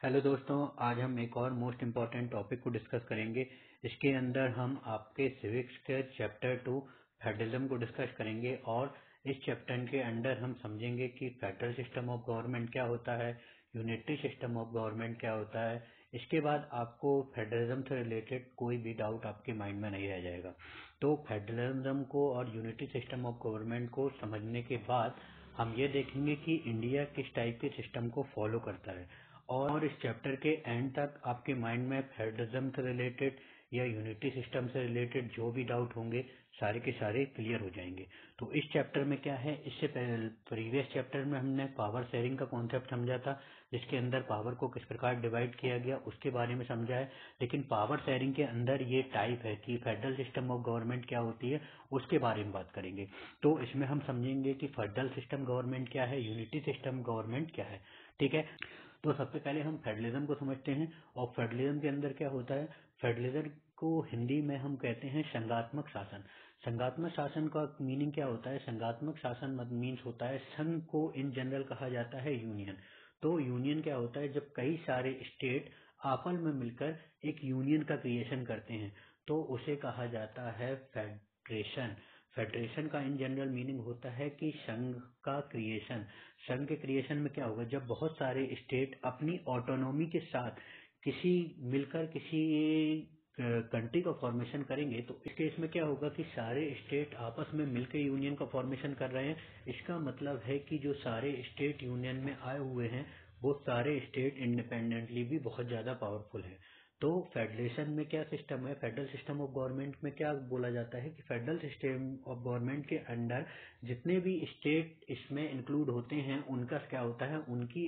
Hello दोस्तों, आज हम एक और मोस्ट इम्पॉर्टेंट टॉपिक को डिस्कस करेंगे। इसके अंदर हम आपके सिविक्स के चैप्टर 2 फेडरलिज्म को डिस्कस करेंगे और इस चैप्टर के अंदर हम समझेंगे कि फेडरल सिस्टम ऑफ गवर्नमेंट क्या होता है, यूनिटरी सिस्टम ऑफ गवर्नमेंट क्या होता है। इसके बाद आपको फेडरलिज्म से रिलेटेड कोई भी डाउट आपके माइंड में नहीं रह जाएगा। तो फेडरलिज्म को और यूनिटरी सिस्टम ऑफ गवर्नमेंट को समझने के बाद हम ये देखेंगे कि इंडिया किस टाइप के सिस्टम को फॉलो करता है और इस चैप्टर के एंड तक आपके माइंड में फेडरलिज्म से रिलेटेड या यूनिटी सिस्टम से रिलेटेड जो भी डाउट होंगे सारे के सारे क्लियर हो जाएंगे। तो इस चैप्टर में क्या है, इससे पहले प्रीवियस चैप्टर में हमने पावर शेयरिंग का कॉन्सेप्ट समझा था, जिसके अंदर पावर को किस प्रकार डिवाइड किया गया उसके बारे में समझा है। लेकिन पावर शेयरिंग के अंदर ये टाइप है कि फेडरल सिस्टम ऑफ गवर्नमेंट क्या होती है उसके बारे में बात करेंगे। तो इसमें हम समझेंगे कि फेडरल सिस्टम गवर्नमेंट क्या है, यूनिटी सिस्टम गवर्नमेंट क्या है। ठीक है, तो सबसे पहले हम फेडरलिज्म को समझते हैं। और फेडरलिज्म के अंदर क्या होता है, फेडरलिज्म को हिंदी में हम कहते हैं संघात्मक शासन। संघात्मक शासन का मीनिंग क्या होता है, संघात्मक शासन मीन्स होता है संघ को इन जनरल कहा जाता है यूनियन। तो यूनियन क्या होता है, जब कई सारे स्टेट आपस में मिलकर एक यूनियन का क्रिएशन करते हैं तो उसे कहा जाता है फेडरेशन। फेडरेशन का इन जनरल मीनिंग होता है कि संघ का क्रिएशन। संघ के क्रिएशन में क्या होगा, जब बहुत सारे स्टेट अपनी ऑटोनॉमी के साथ किसी कंट्री का फॉर्मेशन करेंगे तो इस केस में क्या होगा कि सारे स्टेट आपस में मिलकर यूनियन का फॉर्मेशन कर रहे हैं। इसका मतलब है कि जो सारे स्टेट यूनियन में आए हुए हैं वो सारे स्टेट इंडिपेंडेंटली भी बहुत ज़्यादा पावरफुल है। तो फेडरेशन में क्या सिस्टम है, फेडरल सिस्टम ऑफ गवर्नमेंट में क्या बोला जाता है कि फेडरल सिस्टम ऑफ गवर्नमेंट के अंडर जितने भी स्टेट इसमें इंक्लूड होते हैं उनका क्या होता है, उनकी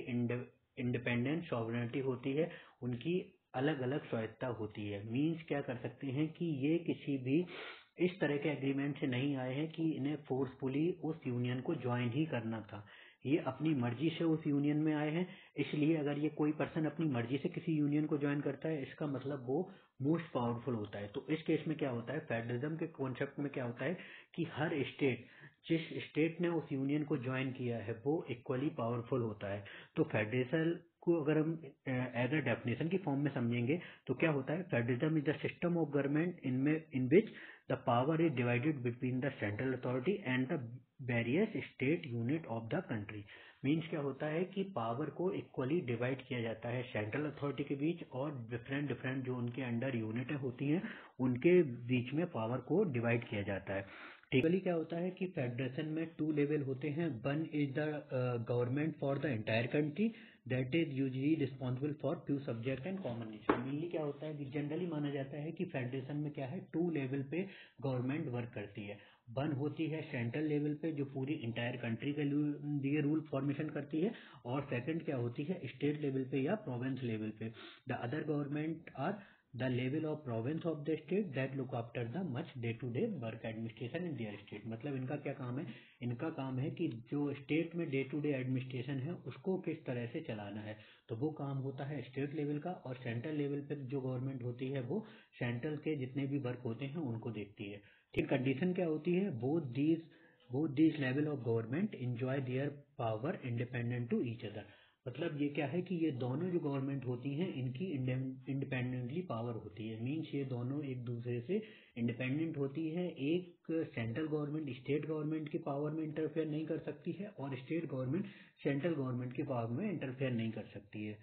इंडिपेंडेंट सॉवरेनिटी होती है, उनकी अलग अलग स्वायत्ता होती है। मीन्स क्या कर सकते हैं कि ये किसी भी इस तरह के एग्रीमेंट से नहीं आए हैं कि इन्हें फोर्सफुली उस यूनियन को ज्वाइन ही करना था। ये अपनी मर्जी से उस यूनियन में आए हैं। इसलिए अगर ये कोई पर्सन अपनी मर्जी से किसी यूनियन को ज्वाइन करता है इसका मतलब वो मोस्ट पावरफुल होता है। तो इस केस में क्या होता है, फेडरलिज्म के कॉन्सेप्ट में क्या होता है कि हर स्टेट जिस स्टेट ने उस यूनियन को ज्वाइन किया है वो इक्वली पावरफुल होता है। तो फेडरेशन को अगर हम एज अ डेफिनेशन की फॉर्म में समझेंगे तो क्या होता है, federalism is the system of government in which the power is divided between the central authority and the various state unit of the country. Means क्या होता है कि पावर को इक्वली डिवाइड किया जाता है सेंट्रल अथॉरिटी के बीच और डिफरेंट डिफरेंट जो उनके अंडर यूनिटें होती हैं उनके बीच में पावर को डिवाइड किया जाता है। टिपिकली क्या होता है कि फेडरेशन में 2 लेवल होते हैं। One is the government for the entire country that is usually responsible for few subject and common issue. Mainly क्या होता है कि जनरली माना जाता है कि फेडरेशन में क्या है, 2 लेवल पे गवर्नमेंट वर्क करती है। वन होती है सेंट्रल लेवल पे जो पूरी इंटायर कंट्री के लिए रूल फॉर्मेशन करती है, और सेकंड क्या होती है स्टेट लेवल पे या प्रोविंस लेवल पे। The other government are the level of province of the state that look after the much day to day work administration in their state. मतलब इनका क्या काम है, इनका काम है कि जो स्टेट में डे टू डे एडमिनिस्ट्रेशन है उसको किस तरह से चलाना है। तो वो काम होता है स्टेट लेवल का, और सेंट्रल लेवल पे जो गवर्नमेंट होती है वो सेंट्रल के जितने भी वर्क होते हैं उनको देखती है। ठीक, कंडीशन क्या होती है, both these level of government enjoy their power independent to each other. मतलब ये क्या है कि ये दोनों जो गवर्नमेंट होती हैं इनकी इंडिपेंडेंटली पावर होती है। मीन्स ये दोनों एक दूसरे से इंडिपेंडेंट होती है। एक सेंट्रल गवर्नमेंट स्टेट गवर्नमेंट की पावर में इंटरफेयर नहीं कर सकती है और स्टेट गवर्नमेंट सेंट्रल गवर्नमेंट की पावर में इंटरफेयर नहीं कर सकती है।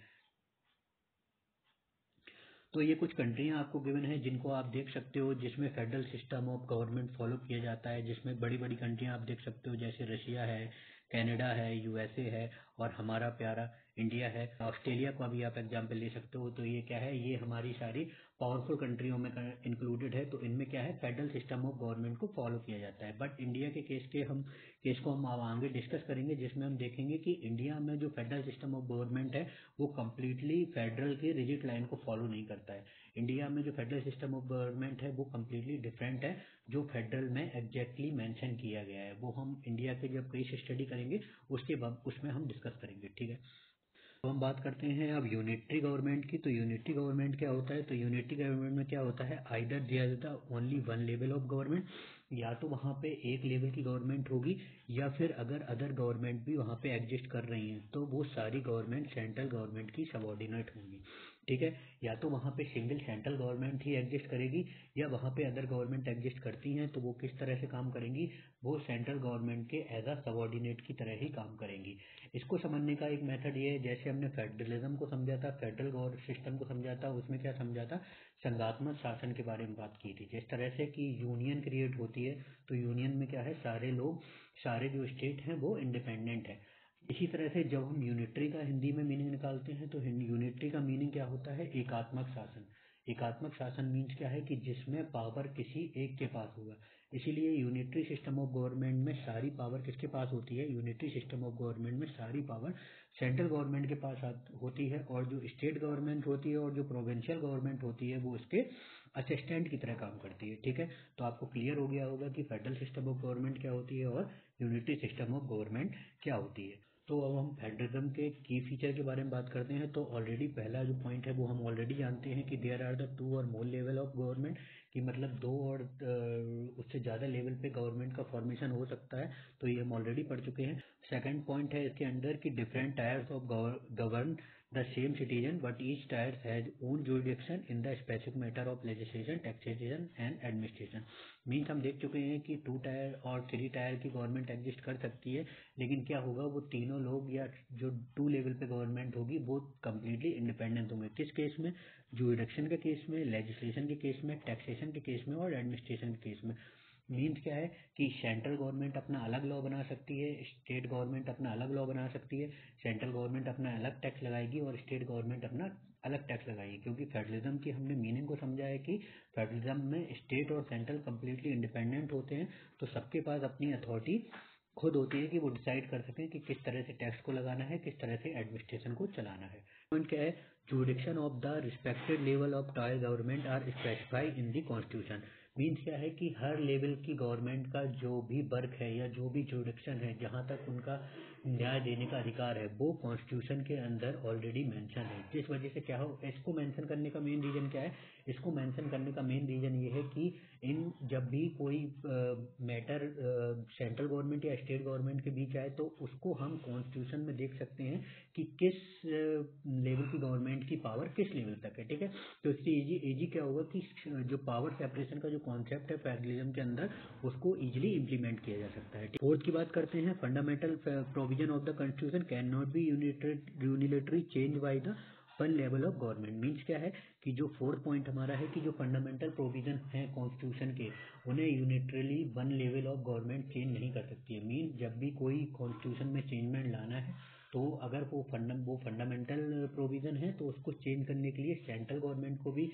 तो ये कुछ कंट्रियां आपको गिवन है जिनको आप देख सकते हो जिसमें federal system of government follow किया जाता है, जिसमें बड़ी बड़ी कंट्रियां आप देख सकते हो जैसे रशिया है, कनाडा है, यूएसए है और हमारा प्यारा इंडिया है। ऑस्ट्रेलिया का भी आप एग्जाम्पल ले सकते हो। तो ये क्या है, ये हमारी सारी पावरफुल कंट्रियों में इंक्लूडेड है। तो इनमें क्या है, फेडरल सिस्टम ऑफ गवर्नमेंट को फॉलो किया जाता है। बट इंडिया के केस को हम आगे डिस्कस करेंगे, जिसमें हम देखेंगे कि इंडिया में जो फेडरल सिस्टम ऑफ गवर्नमेंट है वो कम्प्लीटली फेडरल के रिजिड लाइन को फॉलो नहीं करता है। इंडिया में जो फेडरल सिस्टम ऑफ गवर्नमेंट है वो कम्प्लीटली डिफरेंट है जो फेडरल में एग्जैक्टली मेंशन किया गया है। वो हम इंडिया के जब केस स्टडी करेंगे उसके बाद उसमें हम डिस्कस करेंगे। ठीक है, तो हम बात करते हैं अब यूनिटरी गवर्नमेंट की। तो यूनिटरी गवर्नमेंट क्या होता है, तो यूनिटरी गवर्नमेंट में क्या होता है, either there is the only one level of government या तो वहाँ पे एक लेवल की गवर्नमेंट होगी, या फिर अगर अदर गवर्नमेंट भी वहाँ पे एग्जिस्ट कर रही हैं तो वो सारी गवर्नमेंट सेंट्रल गवर्नमेंट की सबऑर्डिनेट होंगी। ठीक है, या तो वहाँ पे सिंगल सेंट्रल गवर्नमेंट ही एग्जिस्ट करेगी, या वहाँ पे अदर गवर्नमेंट एग्जिस्ट करती हैं तो वो किस तरह से काम करेंगी, वो सेंट्रल गवर्नमेंट के एज अ सबऑर्डिनेट की तरह ही काम करेंगी। इसको समझने का एक मेथड ये है, जैसे हमने फेडरलिज्म को समझा था, फेडरल गवर्नमेंट सिस्टम को समझा था, उसमें क्या समझा था, संघात्मक शासन के बारे में बात की थी। जिस तरह से कि यूनियन क्रिएट होती है तो यूनियन में क्या है, सारे लोग, सारे जो स्टेट हैं वो इंडिपेंडेंट है। इसी तरह से जब हम यूनिटरी का हिंदी में मीनिंग निकालते हैं तो यूनिटरी का मीनिंग क्या होता है, एकात्मक शासन। एकात्मक शासन मीन्स क्या है कि जिसमें पावर किसी एक के पास होगा। इसीलिए यूनिटरी सिस्टम ऑफ गवर्नमेंट में सारी पावर किसके पास होती है, यूनिटरी सिस्टम ऑफ गवर्नमेंट में सारी पावर सेंट्रल गवर्नमेंट के पास होती है, और जो स्टेट गवर्नमेंट होती है और जो प्रोविंशियल गवर्नमेंट होती है वो उसके असिस्टेंट की तरह काम करती है। ठीक है, तो आपको क्लियर हो गया होगा कि फेडरल सिस्टम ऑफ गवर्नमेंट क्या होती है और यूनिटरी सिस्टम ऑफ गवर्नमेंट क्या होती है। तो अब हम फेडरलिज्म के की फीचर के बारे में बात करते हैं। तो ऑलरेडी पहला जो पॉइंट है वो हम ऑलरेडी जानते हैं कि देयर आर द टू और मोर लेवल ऑफ गवर्नमेंट, कि मतलब दो और उससे ज़्यादा लेवल पे गवर्नमेंट का फॉर्मेशन हो सकता है, तो ये हम ऑलरेडी पढ़ चुके हैं। सेकंड पॉइंट है इसके अंदर कि different tyres of govern the same citizen but each tyre has own jurisdiction in the specific matter of legislation, taxation and administration. Means हम देख चुके हैं कि 2 टायर और 3 टायर की गवर्नमेंट एग्जिस्ट कर सकती है, लेकिन क्या होगा, वो तीनों लोग या जो 2 लेवल पे गवर्नमेंट होगी वो कम्प्लीटली इंडिपेंडेंट होंगे। किस केस में, जुरिडिक्शन के केस में, लेजिस्लेशन के केस में, टैक्सेशन के केस में और एडमिनिस्ट्रेशन के केस में। मीन्स क्या है कि सेंट्रल गवर्नमेंट अपना अलग लॉ बना सकती है, स्टेट गवर्नमेंट अपना अलग लॉ बना सकती है, सेंट्रल गवर्नमेंट अपना अलग टैक्स लगाएगी और स्टेट गवर्नमेंट अपना अलग टैक्स लगाएगी। क्योंकि फेडरलिज्म की हमने मीनिंग को समझा है कि फेडरलिज्म में स्टेट और सेंट्रल कम्प्लीटली इंडिपेंडेंट होते हैं, तो सबके पास अपनी अथॉरिटी खुद होती है कि वो डिसाइड कर सकें कि किस तरह से टैक्स को लगाना है, किस तरह से एडमिनिस्ट्रेशन को चलाना है। पॉइंट क्या है, jurisdiction of the respected level of tier government are specified in the constitution. Means क्या है कि हर लेवल की गवर्नमेंट का जो भी वर्क है या जो भी जुडिक्शन है, जहाँ तक उनका न्याय देने का अधिकार है, वो कॉन्स्टिट्यूशन के अंदर ऑलरेडी मेंशन है। जिस वजह से क्या हो, इसको मेंशन करने का मेन रीज़न क्या है, इसको मेंशन करने का मेन रीज़न ये है कि इन जब भी कोई मैटर सेंट्रल गवर्नमेंट या स्टेट गवर्नमेंट के बीच आए तो उसको हम कॉन्स्टिट्यूशन में देख सकते हैं कि किस लेवल की गवर्नमेंट की पावर किस लेवल तक है। ठीक है, तो इससे इजी क्या होगा कि जो पावर सेपरेशन का जो कॉन्सेप्ट है फेडरलिज्म के अंदर, उसको इजीली इम्प्लीमेंट किया जा सकता है। फोर्थ की बात करते हैं, fundamental provision of the constitution can not be unilateral change by the one level of government. Means क्या है कि जो फोर्थ पॉइंट हमारा है कि जो फंडामेंटल प्रोविजन है कॉन्स्टिट्यूशन के, उन्हें unitarily one level of government change नहीं कर सकती है। मीन्स जब भी कोई कॉन्स्टिट्यूशन में चेंजमेंट लाना है तो अगर वो फंडामेंटल प्रोविजन है तो उसको चेंज करने के लिए सेंट्रल गवर्नमेंट को भी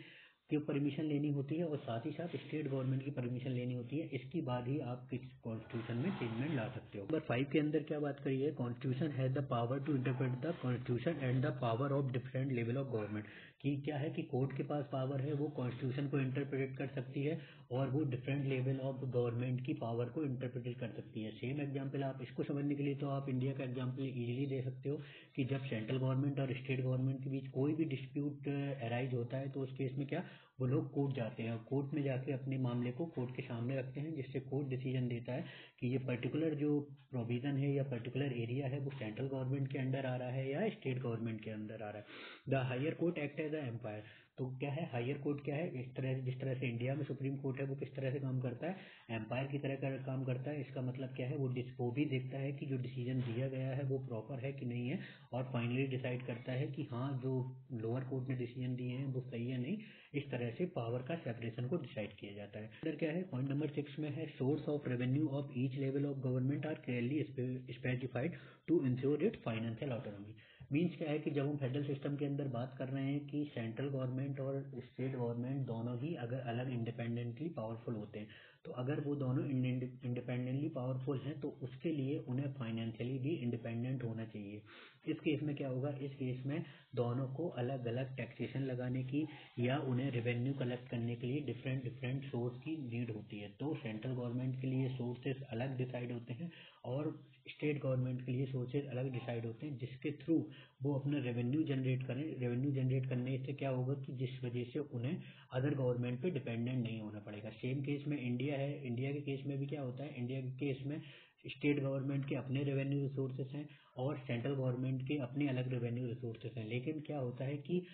की परमिशन लेनी होती है और साथ ही साथ स्टेट गवर्नमेंट की परमिशन लेनी होती है। इसके बाद ही आप किस कॉन्स्टिट्यूशन में चेंजमेंट ला सकते हो। नंबर 5 के अंदर क्या बात करी है, constitution has the power to interpret the constitution and the power of different level of government. कि क्या है कि कोर्ट के पास पावर है, वो कॉन्स्टिट्यूशन को इंटरप्रेट कर सकती है और वो डिफरेंट लेवल ऑफ गवर्नमेंट की पावर को इंटरप्रेट कर सकती है। सेम एग्जाम्पल आप इसको समझने के लिए तो आप इंडिया का एग्जाम्पल इजीली दे सकते हो कि जब सेंट्रल गवर्नमेंट और स्टेट गवर्नमेंट के बीच कोई भी डिस्प्यूट अराइज होता है तो उस केस में क्या, वो लोग कोर्ट जाते हैं और कोर्ट में जाके अपने मामले को कोर्ट के सामने रखते हैं, जिससे कोर्ट डिसीजन देता है कि ये पर्टिकुलर जो प्रोविज़न है या पर्टिकुलर एरिया है वो सेंट्रल गवर्नमेंट के अंडर आ रहा है या स्टेट गवर्नमेंट के अंदर आ रहा है। The higher court act as the umpire. तो क्या है हायर कोर्ट, क्या है, इस तरह जिस तरह से इंडिया में सुप्रीम कोर्ट है वो किस तरह से काम करता है, एम्पायर की तरह काम करता है। इसका मतलब क्या है, वो भी देखता है कि जो डिसीजन दिया गया है वो प्रॉपर है कि नहीं है, और फाइनली डिसाइड करता है कि हाँ जो लोअर कोर्ट ने डिसीजन दिए हैं वो सही है नहीं। इस तरह से पावर का सेपरेशन को डिसाइड किया जाता है। अंदर क्या है, पॉइंट नंबर 6 में है, source of revenue of each level of government are clearly specified to ensure it financial autonomy. Means क्या है कि जब हम फेडरल सिस्टम के अंदर बात कर रहे हैं कि सेंट्रल गवर्नमेंट और स्टेट गवर्नमेंट दोनों ही अगर अलग इंडिपेंडेंटली पावरफुल होते हैं, तो अगर वो दोनों इंडिपेंडेंटली पावरफुल हैं तो उसके लिए उन्हें फाइनेंशियली भी इंडिपेंडेंट होना चाहिए। इस केस में क्या होगा, इस केस में दोनों को अलग अलग टैक्सेशन लगाने की या उन्हें रेवेन्यू कलेक्ट करने के लिए डिफरेंट डिफरेंट सोर्स की नीड होती है। तो सेंट्रल गवर्नमेंट के लिए सोर्सेज अलग डिसाइड होते हैं और स्टेट गवर्नमेंट के लिए सोर्सेज अलग डिसाइड होते हैं, जिसके थ्रू वो अपना रेवेन्यू जनरेट करें। रेवेन्यू जनरेट करने से क्या होगा कि जिस वजह से उन्हें अदर गवर्नमेंट पे डिपेंडेंट नहीं होना पड़ेगा। सेम केस में इंडिया इंडिया है, इंडिया के केस में भी क्या होता है, इंडिया के केस में स्टेट गवर्नमेंट के अपने रेवेन्यू रिसोर्सेस हैं और सेंट्रल गवर्नमेंट के अपने अलग रेवेन्यू रिसोर्सेस हैं। लेकिन क्या होता है कि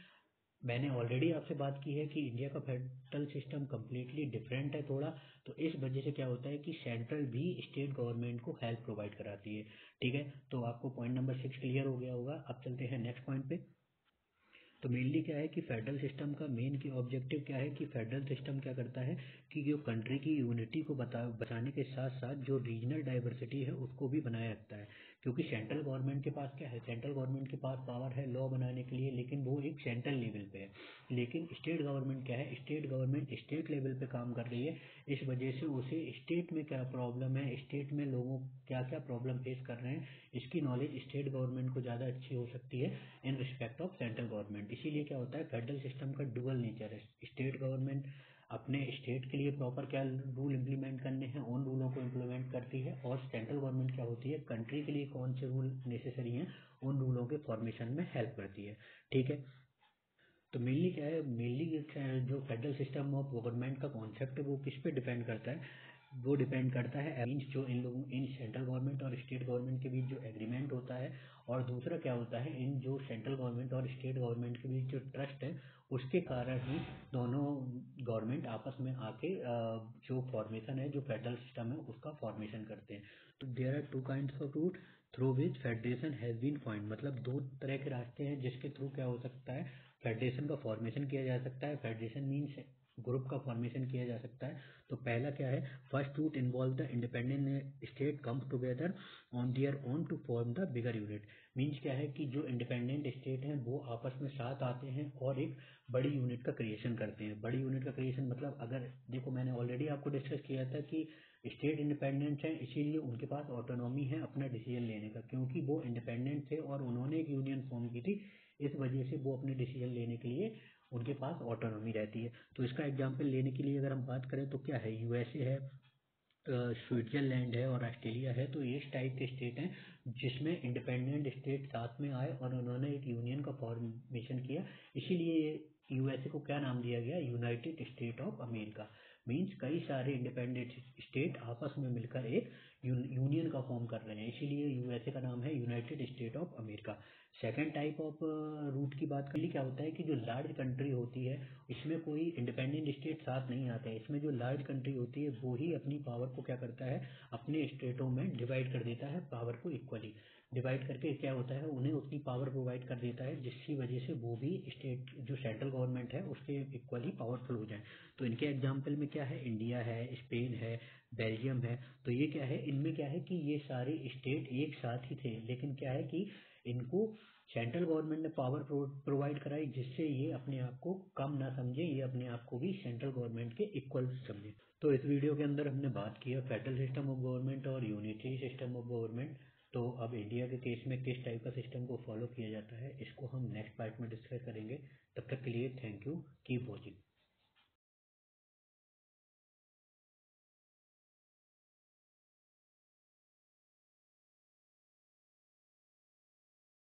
मैंने ऑलरेडी आपसे बात की है कि इंडिया का फेडरल सिस्टम कम्प्लीटली डिफरेंट है थोड़ा, तो इस वजह से क्या होता है कि सेंट्रल भी स्टेट गवर्नमेंट को हेल्प प्रोवाइड कराती है। ठीक है, तो आपको पॉइंट नंबर 6 क्लियर हो गया होगा। अब चलते हैं नेक्स्ट पॉइंट पे। तो मेनली क्या है कि फेडरल सिस्टम का मेन की ऑब्जेक्टिव क्या है कि फेडरल सिस्टम क्या करता है कि जो कंट्री की यूनिटी को बचाने के साथ साथ जो रीजनल डाइवर्सिटी है उसको भी बनाए रखता है। क्योंकि सेंट्रल गवर्नमेंट के पास क्या है, सेंट्रल गवर्नमेंट के पास पावर है लॉ बनाने के लिए, लेकिन वो एक सेंट्रल लेवल पे है। लेकिन स्टेट गवर्नमेंट क्या है, स्टेट गवर्नमेंट स्टेट लेवल पे काम कर रही है। इस वजह से उसे स्टेट में क्या प्रॉब्लम है, स्टेट में लोगों क्या क्या प्रॉब्लम फेस कर रहे हैं, इसकी नॉलेज स्टेट गवर्नमेंट को ज़्यादा अच्छी हो सकती है in respect of central government. इसीलिए क्या होता है, फेडरल सिस्टम का डुअल नेचर है। स्टेट गवर्नमेंट अपने स्टेट के लिए प्रॉपर क्या रूल इम्प्लीमेंट करने हैं, उन रूलों को इम्प्लीमेंट करती है, और सेंट्रल गवर्नमेंट क्या होती है, कंट्री के लिए कौन से रूल नेसेसरी हैं उन रूलों के फॉर्मेशन में हेल्प करती है। ठीक है, तो मेनली क्या है, मेनली जो फेडरल सिस्टम ऑफ गवर्नमेंट का कॉन्सेप्ट है वो किस पे डिपेंड करता है, वो डिपेंड करता है मीन्स जो इन लोगों इन सेंट्रल गवर्नमेंट और स्टेट गवर्नमेंट के बीच जो एग्रीमेंट होता है, और दूसरा क्या होता है, इन जो सेंट्रल गवर्नमेंट और स्टेट गवर्नमेंट के बीच जो ट्रस्ट है उसके कारण ही दोनों गवर्नमेंट आपस में आके जो फॉर्मेशन है, जो फेडरल सिस्टम है उसका फॉर्मेशन करते हैं। तो there are two kinds of route through which federation has been formed, मतलब दो तरह के रास्ते हैं जिसके थ्रू क्या हो सकता है, फेडरेशन का फॉर्मेशन किया जा सकता है। फेडरेशन मीन्स ग्रुप का फॉर्मेशन किया जा सकता है। तो पहला क्या है, first route involve the independent state comes together on their own to form the bigger unit. Means क्या है कि जो इंडिपेंडेंट स्टेट हैं वो आपस में साथ आते हैं और एक बड़ी यूनिट का क्रिएशन करते हैं। बड़ी यूनिट का क्रिएशन मतलब, अगर देखो मैंने ऑलरेडी आपको डिस्कस किया था कि स्टेट इंडिपेंडेंट हैं, इसीलिए उनके पास ऑटोनॉमी है अपना डिसीजन लेने का, क्योंकि वो इंडिपेंडेंट थे और उन्होंने एक यूनियन फॉर्म की थी। इस वजह से वो अपने डिसीजन लेने के लिए उनके पास ऑटोनॉमी रहती है। तो इसका एग्जांपल लेने के लिए अगर हम बात करें तो क्या है, यूएसए है, स्विट्जरलैंड है और ऑस्ट्रेलिया है। तो ये इस टाइप के स्टेट हैं जिसमें इंडिपेंडेंट स्टेट साथ में आए और उन्होंने एक यूनियन का फॉर्मेशन किया। इसीलिए यूएसए को क्या नाम दिया गया, United State of America. Means कई सारे इंडिपेंडेंट स्टेट आपस में मिलकर एक यूनियन का फॉर्म कर रहे हैं, इसीलिए यूएसए का नाम है United State of America. Second type of route की बात करें, क्या होता है कि जो लार्ज कंट्री होती है इसमें कोई इंडिपेंडेंट स्टेट साथ नहीं आता है। इसमें जो लार्ज कंट्री होती है वो ही अपनी पावर को क्या करता है, अपने स्टेटों में डिवाइड कर देता है, पावर को इक्वली डिवाइड करके क्या होता है, उन्हें उतनी पावर प्रोवाइड कर देता है जिसकी वजह से वो भी स्टेट जो सेंट्रल गवर्नमेंट है उसके इक्वली पावरफुल हो जाए। तो इनके एग्जाम्पल में क्या है, इंडिया है, स्पेन है, बेल्जियम है। तो ये क्या है, इनमें क्या है कि ये सारे स्टेट एक साथ ही थे, लेकिन क्या है कि इनको सेंट्रल गवर्नमेंट ने पावर प्रोवाइड कराई जिससे ये अपने आप को कम ना समझे, ये अपने आप को भी सेंट्रल गवर्नमेंट के इक्वल समझे। तो इस वीडियो के अंदर हमने बात किया फेडरल सिस्टम ऑफ गवर्नमेंट और यूनिटरी सिस्टम ऑफ गवर्नमेंट। तो अब इंडिया के केस में किस टाइप का सिस्टम को फॉलो किया जाता है इसको हम नेक्स्ट पार्ट में डिस्कस करेंगे। तब तक के लिए थैंक यू, कीप वॉचिंग।